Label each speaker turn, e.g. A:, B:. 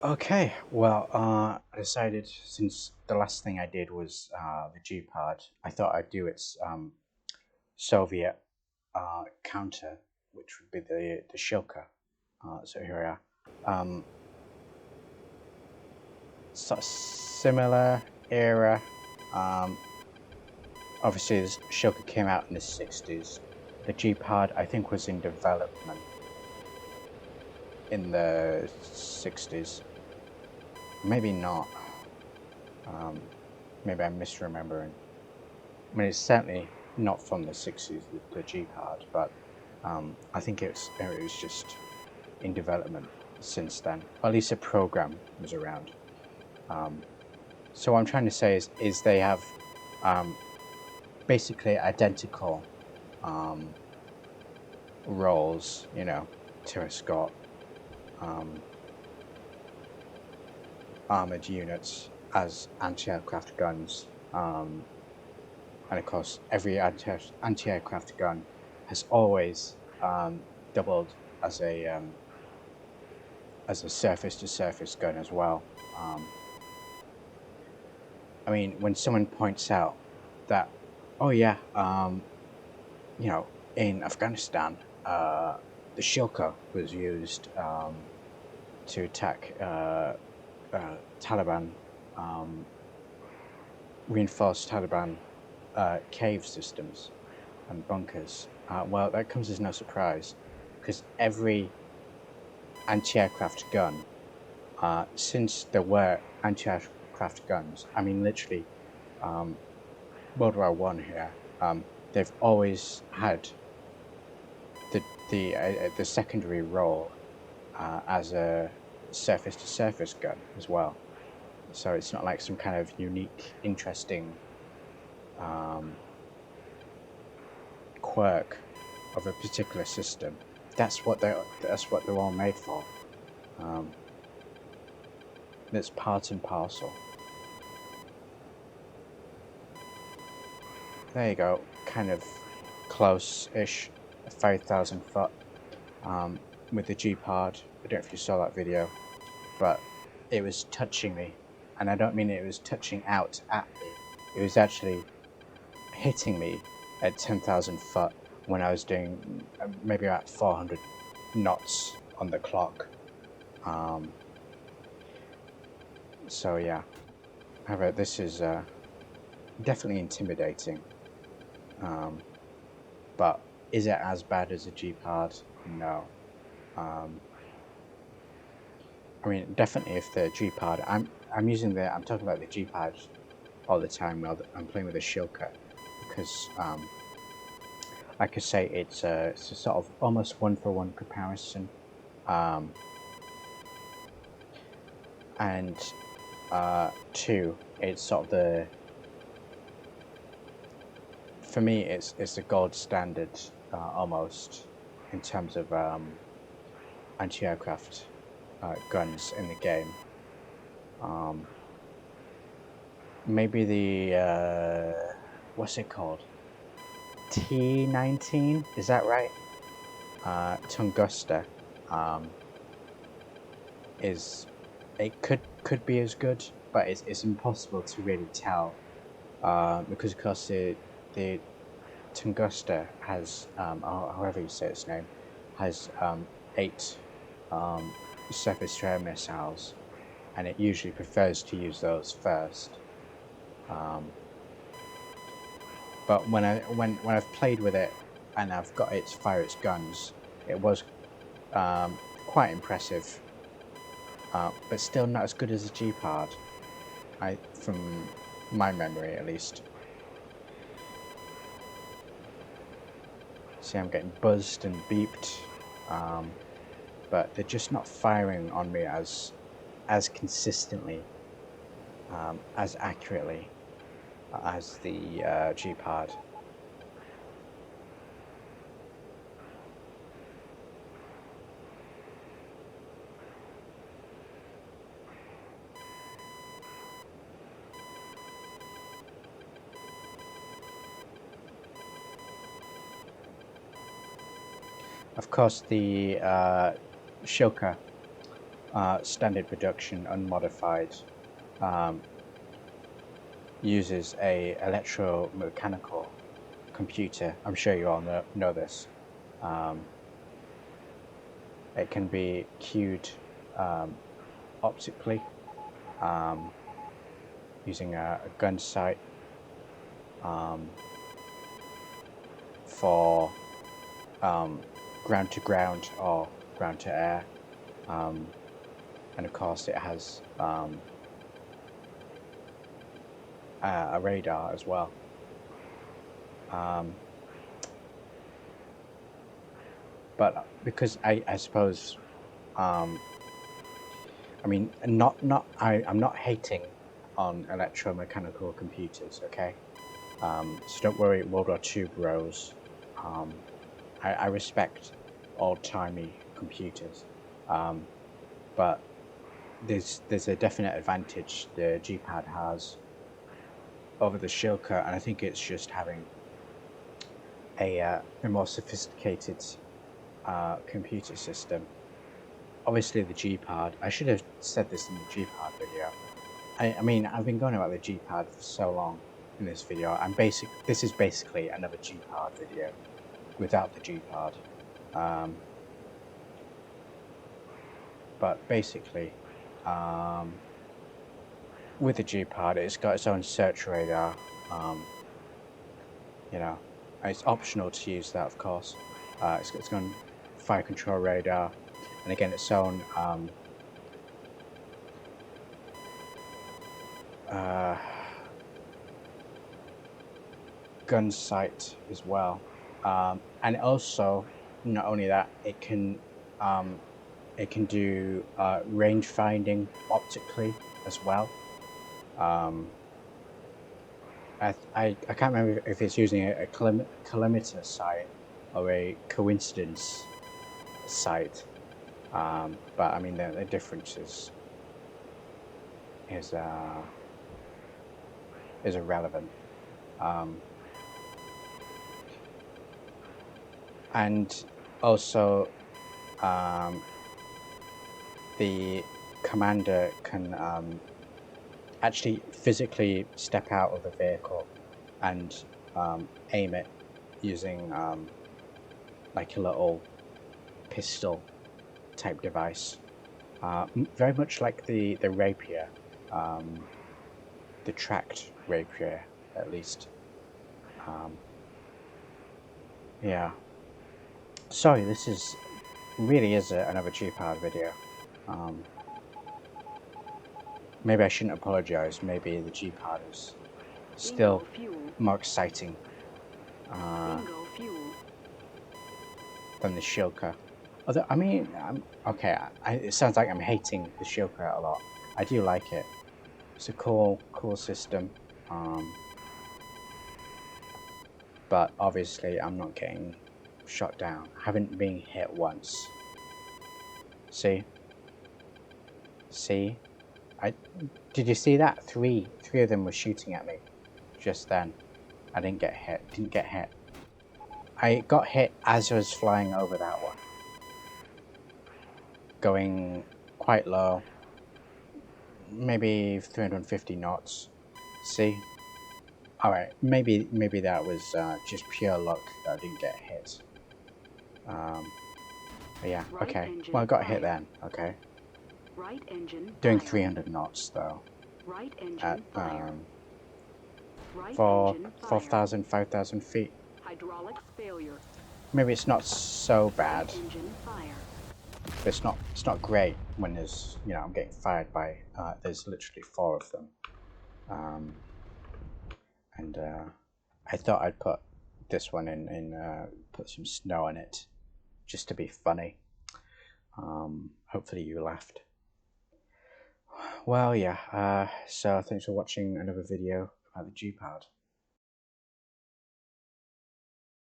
A: Okay, well, I decided since the last thing I did was the G-Pod, I thought I'd do its Soviet counter, which would be the Shilka. So here we are. Sort of similar era. Um, Obviously, the Shilka came out in the 60s. The G-Pod, I think, was in development in the 60s. Maybe not. Maybe I'm misremembering. I mean, it's certainly not from the 60s, the G-Pod, but I think it was just in development since then. Or at least a program was around. So what I'm trying to say is they have basically identical roles, to escort armored units as anti-aircraft guns. And of course, every anti-aircraft gun has always doubled as a surface-to-surface gun as well. I mean, when someone points out that, oh yeah, in Afghanistan, the Shilka was used to attack Taliban, reinforced Taliban cave systems and bunkers. Well, that comes as no surprise, because every anti-aircraft gun, since there were anti-aircraft guns, I mean literally World War One here, they've always had the secondary role as a surface-to-surface gun as well. So it's not like some kind of unique, interesting quirk of a particular system. That's what they're all made for. It's part and parcel. There you go, kind of close-ish, 5,000 foot with the G-Pod. I don't know if you saw that video, but it was touching me, and I don't mean it was touching out at me. It was actually hitting me at 10,000 foot when I was doing maybe about 400 knots on the clock. So yeah, however, this is definitely intimidating. But is it as bad as a G-Pod? No. I mean, definitely if the G-Pod, I'm talking about the G-Pod all the time while I'm playing with the Shilka, because like I say, it's a sort of almost one-for-one comparison, and two, it's sort of for me, it's the gold standard almost in terms of anti-aircraft guns in the game. Maybe the what's it called? T-19, is that right? Tunguska it could be as good, but it's impossible to really tell because of course the Tunguska has however you say its name has 8 surface-to-air missiles, and it usually prefers to use those first. But when I've played with it and I've got it to fire its guns, it was quite impressive, but still not as good as a G-Pod, from my memory at least. See, I'm getting buzzed and beeped, but they're just not firing on me as consistently, as accurately as the G-Pod. Of course, the Shilka standard production, unmodified, uses a electromechanical computer. I'm sure you all know this. It can be cued optically using a gun sight for ground to ground or ground to air, and of course it has a radar as well. But because I suppose, I mean, I'm not hating on electromechanical computers, okay? So don't worry, World War II bros. I respect old-timey computers, but there's a definite advantage the G-Pad has over the Shilka, and I think it's just having a more sophisticated computer system. Obviously the G-Pad, I should have said this in the G-Pad video. I mean, I've been going about the G-Pad for so long in this video. This is basically another G-Pad video without the G-Pad. But basically, with the G-Pad, it's got its own search radar. You know, it's optional to use that, of course. It's got fire control radar, and again, its own gun sight as well, and also, not only that, it can do range finding optically as well. I can't remember if it's using a kilometer sight or a coincidence sight, but I mean the difference is irrelevant. And also, the commander can actually physically step out of the vehicle and aim it using like a little pistol type device, very much like the rapier, the tracked rapier at least. Yeah, sorry, this really is another G-Pad video. Maybe I shouldn't apologize. Maybe the G-Pad is still more exciting than the Shilka. Although, I mean, okay, it sounds like I'm hating the Shilka a lot. I do like it. It's a cool system. But obviously I'm not getting shot down. I haven't been hit once. See? Did you see that? Three of them were shooting at me just then. I didn't get hit. I got hit as I was flying over that one, going quite low, maybe 350 knots. See? Alright, maybe that was just pure luck that I didn't get hit. But yeah, okay. Well, I got hit then, okay. Right engine doing 300 knots though. Right engine at 4,000, 5,000 feet. Hydraulics failure. Maybe it's not so bad. Right engine fire. But it's not great when there's, you know, I'm getting fired by there's literally 4 of them. And I thought I'd put this one in put some snow on it just to be funny. Hopefully you laughed. Well, yeah, so thanks for watching another video about the G-Pad.